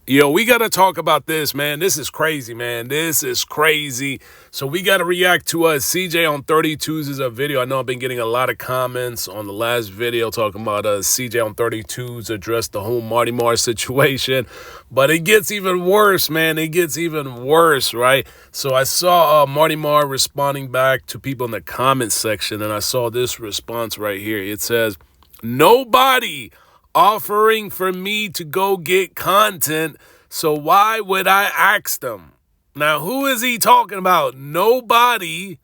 Yo, we got to talk about this, man. This is crazy, man. This is crazy. So we got to react to CJ on 32's is a video. I know I've been getting a lot of comments on the last video talking about CJ on 32's addressed the whole Marty Mar situation. But it gets even worse, man. It gets even worse, right? So I saw Marty Mar responding back to people in the comment section, and I saw this response right here. It says, "Nobody offering for me to go get content, so why would I ask them?" Now, who is he talking about? Nobody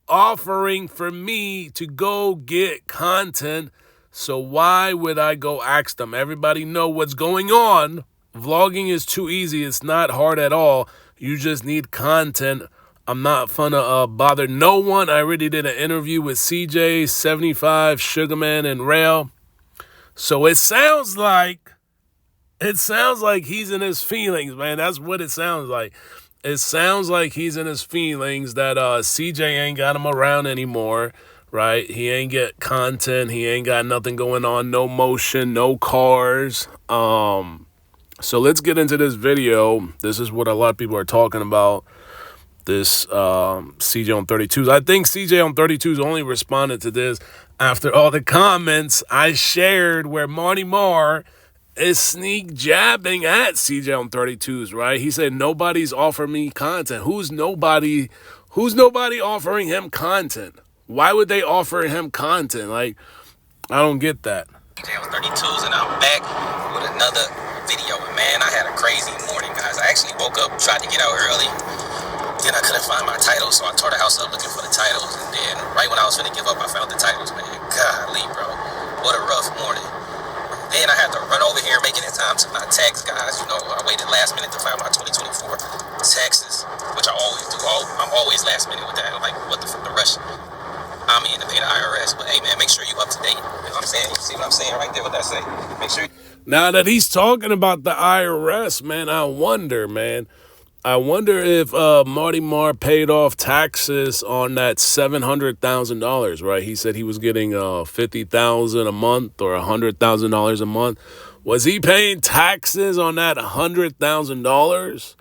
offering for me to go get content, so why would I go ask them? Everybody know what's going on. Vlogging is too easy. It's not hard at all. You just need content. I'm not gonna bother no one. I already did an interview with CJ, 75, Sugarman, and Rail. So it sounds like he's in his feelings, man. That's what it sounds like. It sounds like he's in his feelings that CJ ain't got him around anymore, right? He ain't get content. He ain't got nothing going on. No motion, no cars. So let's get into this video. This is what a lot of people are talking about. This CJ on 32's. I think CJ on 32's only responded to this after all the comments I shared where Marty Mar is sneak jabbing at CJ on 32's, right? He said, nobody's offering me content. Who's nobody offering him content? Why would they offer him content? Like, I don't get that. CJ on 32's, and I'm back with another video. Man, I had a crazy morning, guys. I actually woke up, tried to get out early. Then I couldn't find my titles, so I tore the house up looking for the titles. And then right when I was finna give up, I found the titles, man. Golly, bro. What a rough morning. Then I had to run over here making it time to my tax, guys. You know, I waited last minute to file my 2024 taxes, which I always do. I'm always last minute with that. I'm like, what the rush? I'm in to pay the IRS. But hey, man, make sure you up to date. You know what I'm saying? You see what I'm saying right there? What that say? Make sure. Now that he's talking about the IRS, man, I wonder, man. I wonder if Marty Mar paid off taxes on that $700,000, right? He said he was getting $50,000 a month or $100,000 a month. Was he paying taxes on that $100,000?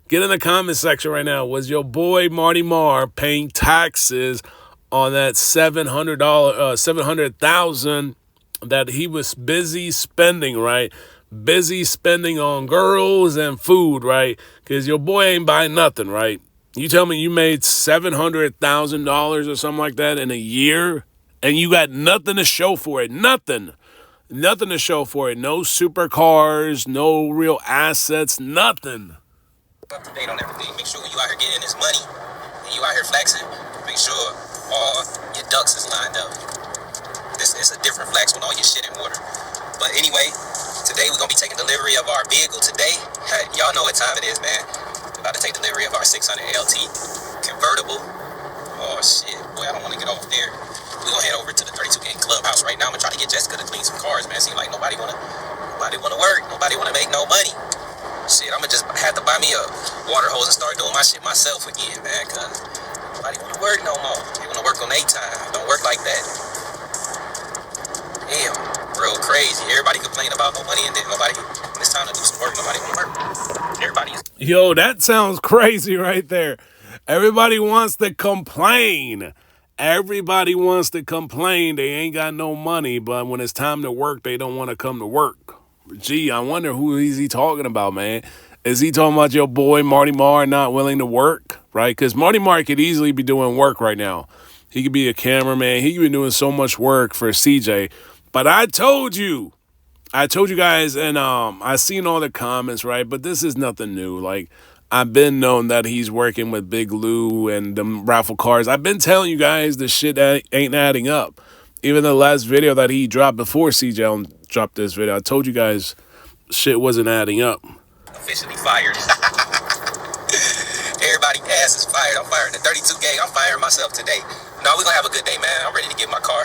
Get in the comment section right now. Was your boy Marty Mar paying taxes on that $700,000 that he was busy spending, right? Busy spending on girls and food, right? Because your boy ain't buying nothing, right? You tell me you made $700,000 or something like that in a year, and you got nothing to show for it. Nothing to show for it. No supercars, no real assets, nothing. Up to date on everything. Make sure when you out here getting this money and you out here flexing, make sure all your ducks is lined up. This is a different flex when all your shit in order. But anyway, today we're going to be taking delivery of our vehicle today. Y'all know what time it is, man. We're about to take delivery of our 600 LT convertible. Oh, shit. Boy, I don't want to get off there. We're going to head over to the 32K Clubhouse right now. I'm going to try to get Jessica to clean some cars, man. Seems like nobody want to work. Nobody want to make no money. Shit, I'm going to just have to buy me a water hose and start doing my shit myself again, man. Because nobody want to work no more. They want to work on their time. Don't work like that. Damn, real crazy. Everybody complain about no money, and then nobody, when it's time to do some work, nobody want to work. Everybody is. Yo, that sounds crazy right there. Everybody wants to complain. Everybody wants to complain. They ain't got no money, but when it's time to work, they don't want to come to work. Gee, I wonder who is he talking about, man. Is he talking about your boy Marty Mar not willing to work, right? Because Marty Mar could easily be doing work right now. He could be a cameraman. He could be doing so much work for CJ. But I told you guys, and I seen all the comments, right? But this is nothing new. Like, I've been known that he's working with Big Lou and them raffle cars. I've been telling you guys the shit ain't adding up. Even the last video that he dropped before CJ dropped this video, I told you guys shit wasn't adding up. Officially fired. Everybody ass is fired. I'm firing the 32K. I'm firing myself today. No, we're going to have a good day, man. I'm ready to get my car.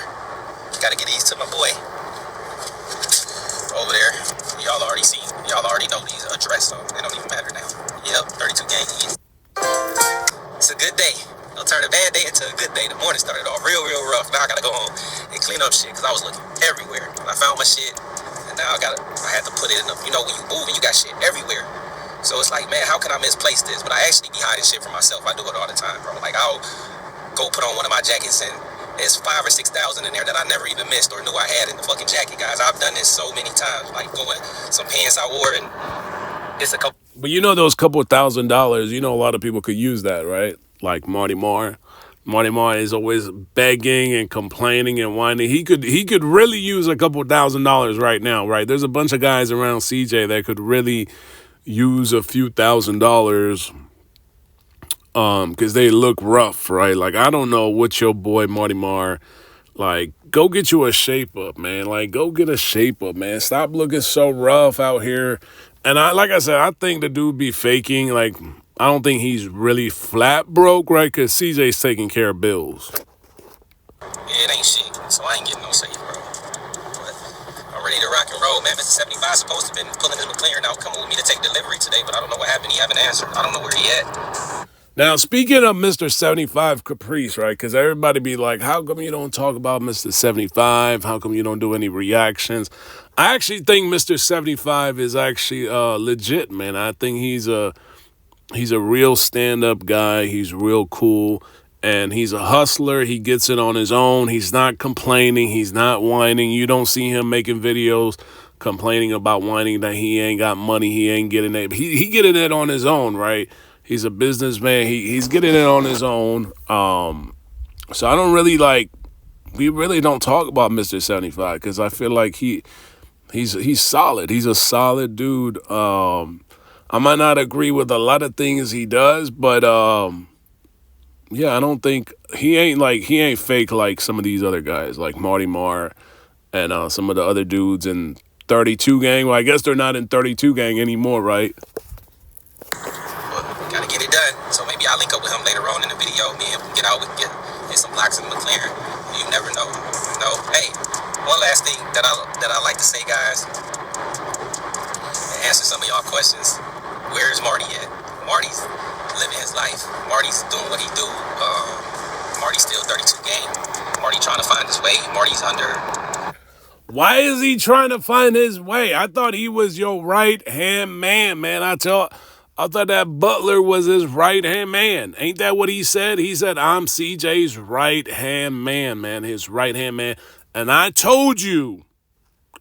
Got to get these to my boy over there. Y'all already know these address, so they don't even matter now. Yep, 32K. It's a good day. I'll turn a bad day into a good day. The morning started off real rough. Now I got to go home and clean up shit because I was looking everywhere. I found my shit, and now I had to put it in the, you know, when you move and you got shit everywhere. it's like, man, how can I misplace this? But I actually be hiding shit from myself. I do it all the time, bro. Like, I'll go put on one of my jackets and there's 5,000 or 6,000 in there that I never even missed or knew I had in the fucking jacket, guys. I've done this so many times. Like, going some pants I wore and it's a couple. But you know those couple $1,000, you know a lot of people could use that, right? Like Marty Mar. Marty Mar is always begging and complaining and whining. He could really use a couple $1,000 right now, right? There's a bunch of guys around CJ that could really use a few $1,000 because they look rough, right? Like, I don't know what your boy Marty Mar, like, go get you a shape up, man. Like, go get a shape up, man. Stop looking so rough out here. And like I said, I think the dude be faking. Like, I don't think he's really flat broke, right? Because CJ's taking care of bills. Yeah, it ain't shit, so I ain't getting no safe, bro. But I'm ready to rock and roll, man. Mr. 75 supposed to have been pulling his McLaren out, coming with me to take delivery today, but I don't know what happened. He haven't answered. I don't know where he at. Now, speaking of Mr. 75 Caprice, right, because everybody be like, how come you don't talk about Mr. 75? How come you don't do any reactions? I actually think Mr. 75 is actually legit, man. I think he's a real stand-up guy. He's real cool, and he's a hustler. He gets it on his own. He's not complaining. He's not whining. You don't see him making videos complaining about whining that he ain't got money. He ain't getting it. He getting it on his own, right? He's a businessman. He's getting it on his own. So I don't really we really don't talk about Mr. 75 because I feel like he's solid. He's a solid dude. I might not agree with a lot of things he does, but yeah, I don't think he ain't fake like some of these other guys like Marty Mar and some of the other dudes in 32 gang. Well, I guess they're not in 32 gang anymore, right? Gotta get it done. So maybe I'll link up with him later on in the video. Me and get out, we can get some blocks in McLaren. You never know. No. Hey, one last thing that I like to say, guys, and answer some of y'all questions. Where is Marty at? Marty's living his life. Marty's doing what he do. Marty's still 32 game. Marty trying to find his way. Marty's under. Why is he trying to find his way? I thought he was your right-hand man, man. I thought that Butler was his right-hand man. Ain't that what he said? He said, I'm CJ's right-hand man, his right-hand man. And I told you,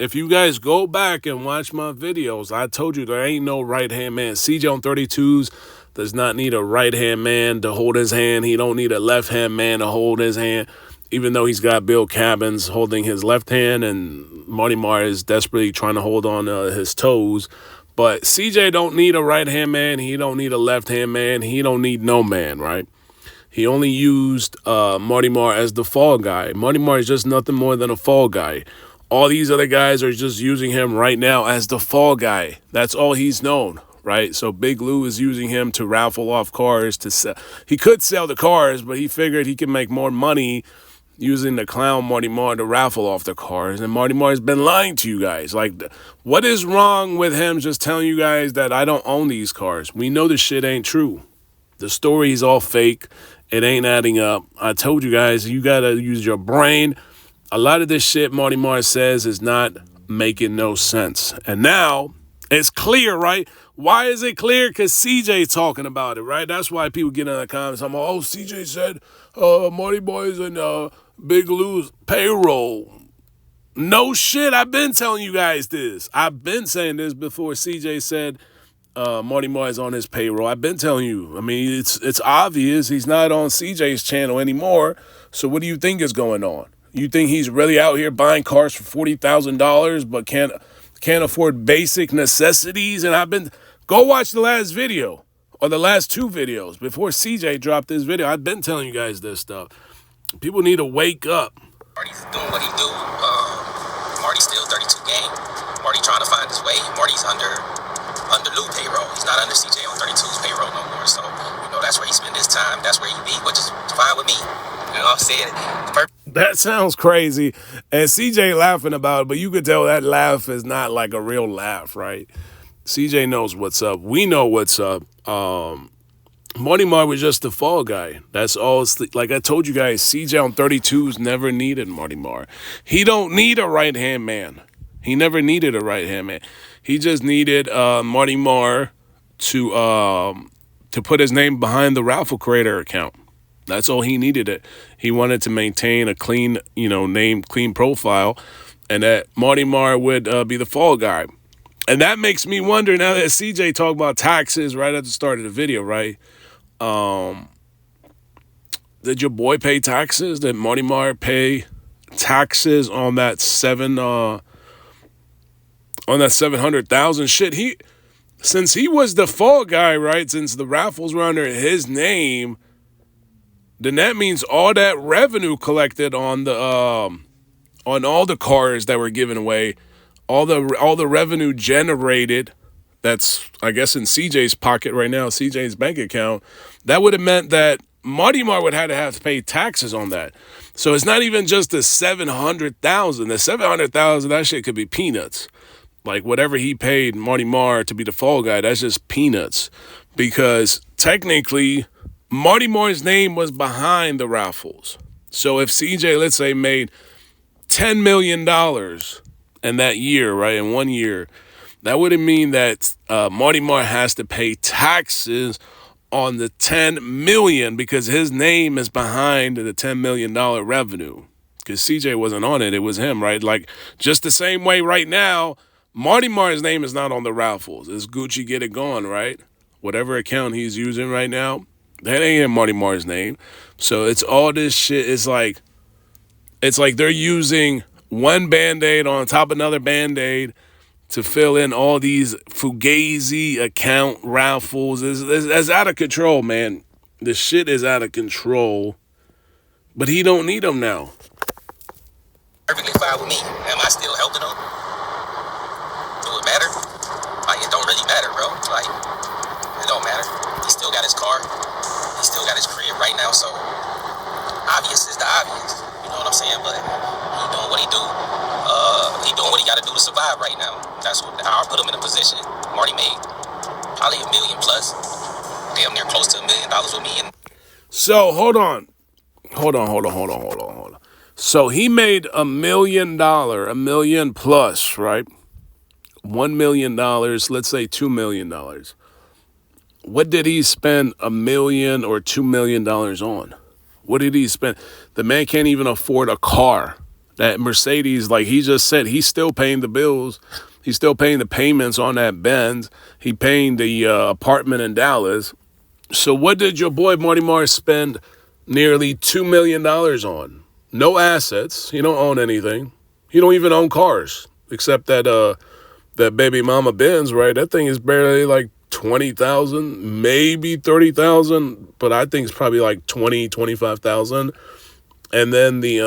if you guys go back and watch my videos, I told you there ain't no right-hand man. CJ on 32's does not need a right-hand man to hold his hand. He don't need a left-hand man to hold his hand, even though he's got Bill Cabins holding his left hand and Marty Mar is desperately trying to hold on his toes. But CJ don't need a right-hand man. He don't need a left-hand man. He don't need no man, right? He only used Marty Mar as the fall guy. Marty Mar is just nothing more than a fall guy. All these other guys are just using him right now as the fall guy. That's all he's known, right? So Big Lou is using him to raffle off cars to sell. He could sell the cars, but he figured he can make more money using the clown Marty Mar to raffle off the cars. And Marty Mar has been lying to you guys. Like, what is wrong with him just telling you guys that I don't own these cars? We know this shit ain't true. The story is all fake. It ain't adding up. I told you guys, you got to use your brain. A lot of this shit Marty Mar says is not making no sense. And now it's clear, right? Why is it clear? Because CJ talking about it, right? That's why people get in the comments. I'm like, oh, CJ said Marty Boy's in Big Lou's payroll. No shit. I've been telling you guys this. I've been saying this before CJ said Marty Mar is on his payroll. I've been telling you. I mean, it's obvious he's not on CJ's channel anymore. So what do you think is going on? You think he's really out here buying cars for $40,000 but can't afford basic necessities? And go watch the last video or the last two videos before CJ dropped this video. I've been telling you guys this stuff. People need to wake up. Marty's doing what he do. Marty's still 32 game. Marty trying to find his way. Marty's under Lou payroll. He's not under CJ on 32's payroll no more. So, that's where he spend his time. That's where he be, which is fine with me. You know what I'm saying? That sounds crazy. And CJ laughing about it, but you could tell that laugh is not like a real laugh, right? CJ knows what's up. We know what's up. Marty Mar was just the fall guy. That's all. Like I told you guys, CJ on 32's never needed Marty Mar. He don't need a right-hand man. He never needed a right-hand man. He just needed Marty Mar to put his name behind the Raffle Creator account. That's all he needed it. He wanted to maintain a clean, name, clean profile, and that Marty Mar would be the fall guy. And that makes me wonder, now that CJ talked about taxes right at the start of the video, right? Did your boy pay taxes? Did Marty Mar pay taxes on that 700,000 shit? Since he was the fall guy, right? Since the raffles were under his name, then that means all that revenue collected on the on all the cars that were given away, all the revenue generated, that's, I guess, in CJ's pocket right now, CJ's bank account, that would have meant that Marty Mar would have to pay taxes on that. So it's not even just the 700,000. The 700,000, that shit could be peanuts. Like whatever he paid Marty Mar to be the fall guy, that's just peanuts. Because technically, Marty Mar's name was behind the raffles. So if CJ, let's say, made $10 million in that year, right, in 1 year, that would mean that Marty Mar has to pay taxes on the $10 million because his name is behind the $10 million revenue. Because CJ wasn't on it, it was him, right? Like, just the same way right now, Marty Mar's name is not on the raffles. It's Gucci Get It Gone, right? Whatever account he's using right now, that ain't in Marty Mar's name. So it's all this shit. It's like they're using one Band-Aid on top of another Band-Aid to fill in all these Fugazi account raffles. It's out of control, man. The shit is out of control. But he don't need them now. Perfectly fine with me. Am I still helping him? Do it matter? Like, it don't really matter, bro. Like, it don't matter. He still got his car. He still got his crib right now, so obvious is the obvious. You know what I'm saying? But he doing what he do. He doing what he got to do to survive right now. That's what I'll put him in a position. Marty made probably $1 million plus, damn near close to $1 million with me. And so hold on. So he made $1 million, $1 million plus, right? $1 million, let's say $2 million. What did he spend $1 million or $2 million on? What did he spend? The man can't even afford a car. That Mercedes, like he just said, he's still paying the bills. He's still paying the payments on that Benz. He paying the apartment in Dallas. So what did your boy Marty Mar spend nearly $2 million on? No assets. He don't own anything. He don't even own cars, except that baby mama Benz, right? That thing is barely like 20,000, maybe 30,000, but I think it's probably like 20, 25,000. And then the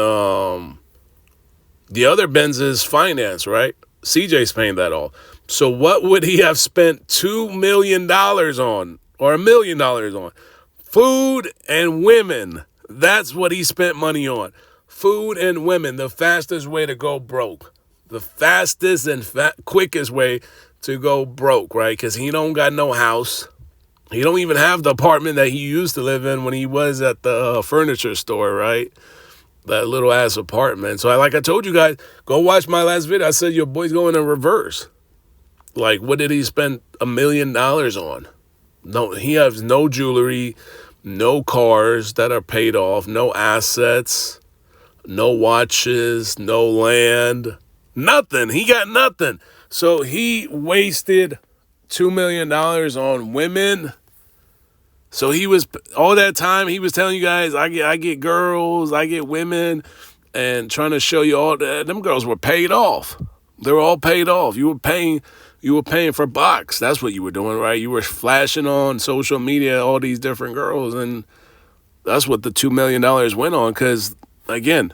other Benz is finance, right? CJ's paying that all. So what would he have spent $2 million on or $1 million on? Food and women. That's what he spent money on. Food and women, the fastest way to go broke. The fastest and quickest way to go broke, right? Because he don't got no house. He don't even have the apartment that he used to live in when he was at the furniture store, right? That little ass apartment. So like I told you guys, go watch my last video. I said your boy's going in reverse. Like, what did he spend $1 million on? No, he has no jewelry, no cars that are paid off, no assets, no watches, no land, nothing. He got nothing. So he wasted $2 million on women. So he was, all that time, he was telling you guys, I get girls, I get women, and trying to show you all that. Them girls were paid off. They were all paid off. You were paying for box. That's what you were doing, right? You were flashing on social media all these different girls, and that's what the $2 million went on. Because, again,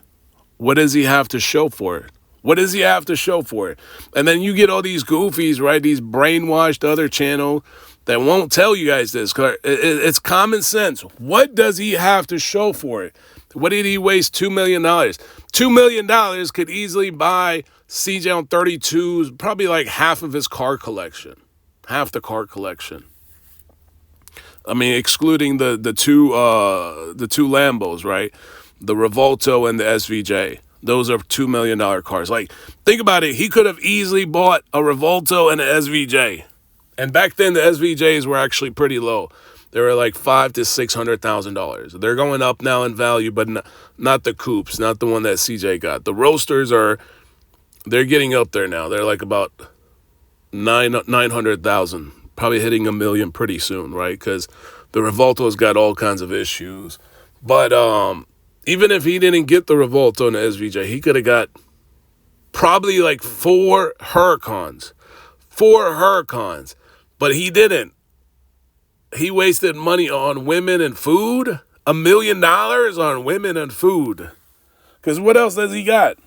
what does he have to show for it? What does he have to show for it? And then you get all these goofies, right? These brainwashed other channels that won't tell you guys this. It's common sense. What does he have to show for it? What did he waste $2 million? $2 million could easily buy CJ on 32's, probably like half of his car collection. Half the car collection. I mean, excluding the two Lambos, right? The Revolto and the SVJ. Those are $2 million cars. Like, think about it. He could have easily bought a Revolto and an SVJ And back then, the SVJs were actually pretty low. They were like $500,000 to $600,000. They're going up now in value, but not the coupes, not the one that CJ got. The roasters they're getting up there now. They're like about 900,000, probably hitting $1 million pretty soon, right? Because the Revolto's got all kinds of issues. But even if he didn't get the Revolto and the SVJ, he could have got probably like 4 Huracans. 4 Huracans. But he didn't. He wasted money on women and food. $1 million on women and food. Because what else has he got?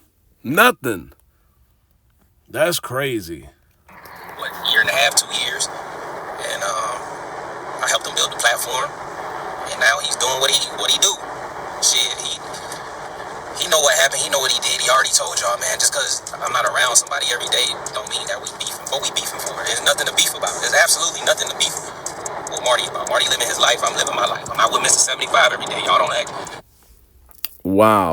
Nothing. That's crazy. What, year and a half, 2 years? And I helped him build the platform. And now he's doing what he do. Shit, he know what happened. He know what he did. He already told y'all, man. Just because I'm not around somebody every day don't mean that we beefing. What we beefing for? There's nothing to beef about. There's absolutely nothing to beef with Marty about. Marty living his life. I'm living my life. I'm out with Mr. 75 every day. Y'all don't act. Wow.